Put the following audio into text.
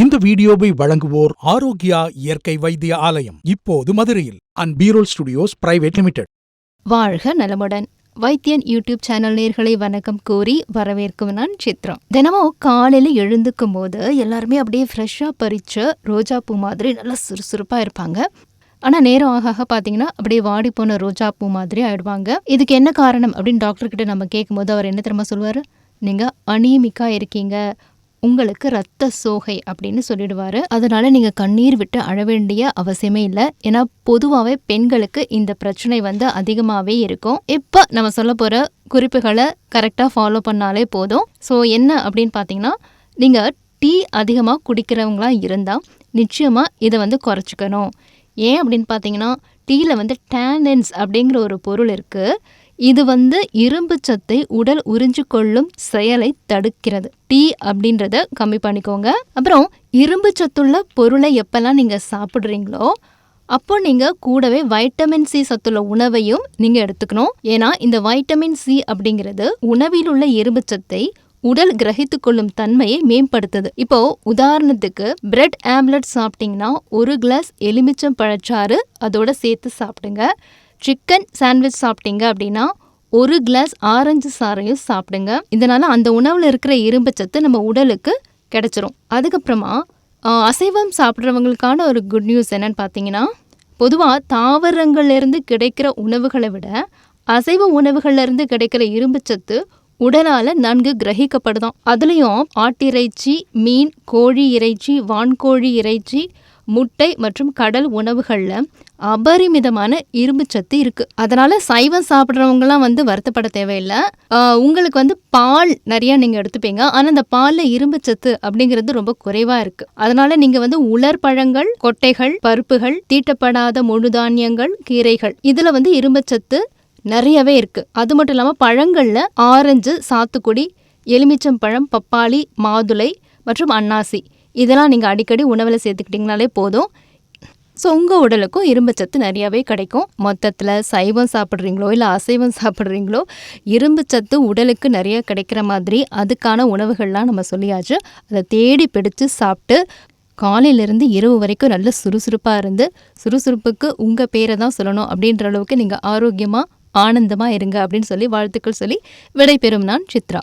இந்த வீடியோவை வழங்குவோர் ஆரோக்கியா இயற்கை வைத்திய ஆலயம், இப்போது மதுரையில் and BROLL studios private limited. வாழ்க நலமுடன். வைத்தியன் யூடியூப் சேனல் நேயர்களை வணக்கம் கூறி வரவேற்கும் நான் சித்ரா. தினமும் காலையில எழுந்துக்கும் போது எல்லாருமே அப்படியே ஃப்ரெஷ்ஷா பறிச்ச ரோஜா பூ மாதிரி நல்லா சுறுசுறுப்பா இருப்பாங்க. ஆனா நேரம் ஆக பாத்தீங்கன்னா அப்படியே வாடி போன ரோஜா பூ மாதிரி ஆயிடுவாங்க. இதுக்கு என்ன காரணம் அப்படின்னு டாக்டர் கிட்ட நம்ம கேட்கும் போது அவர் என்ன தெரியுமா சொல்லுவாரு? நீங்க அனீமிக்கா இருக்கீங்க, உங்களுக்கு ரத்த சோகை அப்படின்னு சொல்லிடுவாரு. அதனால நீங்க கண்ணீர் விட்டு அழ வேண்டிய அவசியமே இல்லை. ஏன்னா பொதுவாகவே பெண்களுக்கு இந்த பிரச்சனை அதிகமாகவே இருக்கும். இப்போ நம்ம சொல்ல போற குறிப்புகளை கரெக்டாக ஃபாலோ பண்ணாலே போதும். ஸோ என்ன அப்படின்னு பார்த்தீங்கன்னா, நீங்க டீ அதிகமாக குடிக்கிறவங்களா இருந்தால் நிச்சயமா இதை குறைச்சிக்கணும். ஏன் அப்படின்னு பார்த்தீங்கன்னா, டீயில் டேனின்ஸ் அப்படிங்கிற ஒரு பொருள் இருக்கு. இது இரும்பு சத்தை உடல் உறிஞ்சு கொள்ளும் செயலை தடுக்கிறது. டீ அப்படின்றத கம்மி பண்ணிக்கோங்க. அப்புறம் இரும்பு சத்துள்ள பொருளை எப்பெல்லாம் நீங்க சாப்பிடுறீங்களோ அப்போ நீங்க கூடவே வைட்டமின் சி சத்துள்ள உணவையும் நீங்க எடுத்துக்கணும். ஏன்னா இந்த வைட்டமின் சி அப்படிங்கிறது உணவில் உள்ள இரும்பு சத்தை உடல் கிரகித்து கொள்ளும் தன்மையை மேம்படுத்துது. இப்போ உதாரணத்துக்கு பிரெட் ஆம்லெட் சாப்பிட்டீங்கன்னா 1 கிளாஸ் எலுமிச்சம் பழச்சாறு அதோட சேர்த்து சாப்பிடுங்க. சிக்கன் சாண்ட்விச் சாப்பிட்டீங்க அப்படின்னா 1 கிளாஸ் ஆரஞ்சு சாறையும் சாப்பிடுங்க. இதனால அந்த உணவுல இருக்கிற இரும்பு சத்து நம்ம உடலுக்கு கிடைச்சிரும். அதுக்கப்புறமா அசைவம் சாப்பிட்றவங்களுக்கான ஒரு குட் நியூஸ் என்னன்னு பார்த்தீங்கன்னா, பொதுவாக தாவரங்கள்ல இருந்து கிடைக்கிற உணவுகளை விட அசைவ உணவுகள்ல இருந்து கிடைக்கிற இரும்பு சத்து உடலால நன்கு கிரகிக்கப்படுதாம். அதுலயும் ஆட்டிறைச்சி, மீன், கோழி இறைச்சி, வான்கோழி இறைச்சி, முட்டை மற்றும் கடல் உணவுகள்ல அபரிமிதமான இரும்பு சத்து இருக்கு. அதனால சைவம் சாப்பிட்றவங்கலாம் வருத்தப்பட தேவையில்லை. உங்களுக்கு பால் நிறைய நீங்க எடுத்துப்பீங்க. ஆனா அந்த பால்ல இரும்பு சத்து அப்படிங்கிறது ரொம்ப குறைவா இருக்கு. அதனால நீங்க உலர் பழங்கள், கொட்டைகள், பருப்புகள், தீட்டப்படாத முழு தானியங்கள், கீரைகள் இதுல இரும்பு சத்து நிறையவே இருக்கு. அது மட்டும் இல்லாம பழங்கள்ல ஆரஞ்சு, சாத்துக்குடி, எலுமிச்சம்பழம், பப்பாளி, மாதுளை மற்றும் அன்னாசி இதெல்லாம் நீங்கள் அடிக்கடி உணவில் சேர்த்துக்கிட்டிங்கனாலே போதும். ஸோ உங்கள் உடலுக்கும் இரும்பு சத்து நிறையாவே கிடைக்கும். மொத்தத்தில் சைவம் சாப்பிட்றீங்களோ இல்லை அசைவம் சாப்பிட்றீங்களோ இரும்பு சத்து உடலுக்கு நிறைய கிடைக்கிற மாதிரி அதுக்கான உணவுகள்லாம் நம்ம சொல்லியாச்சு. அதை தேடி பிடிச்சு சாப்பிட்டு காலையிலேருந்து இரவு வரைக்கும் நல்ல சுறுசுறுப்பாக இருந்து சுறுசுறுப்புக்கு உங்கள் பேரை தான் சொல்லணும் அப்படின்ற அளவுக்கு நீங்கள் ஆரோக்கியமாக ஆனந்தமாக இருங்க அப்படின்னு சொல்லி வாழ்த்துக்கள் சொல்லி விடைபெறும் நான் சித்ரா.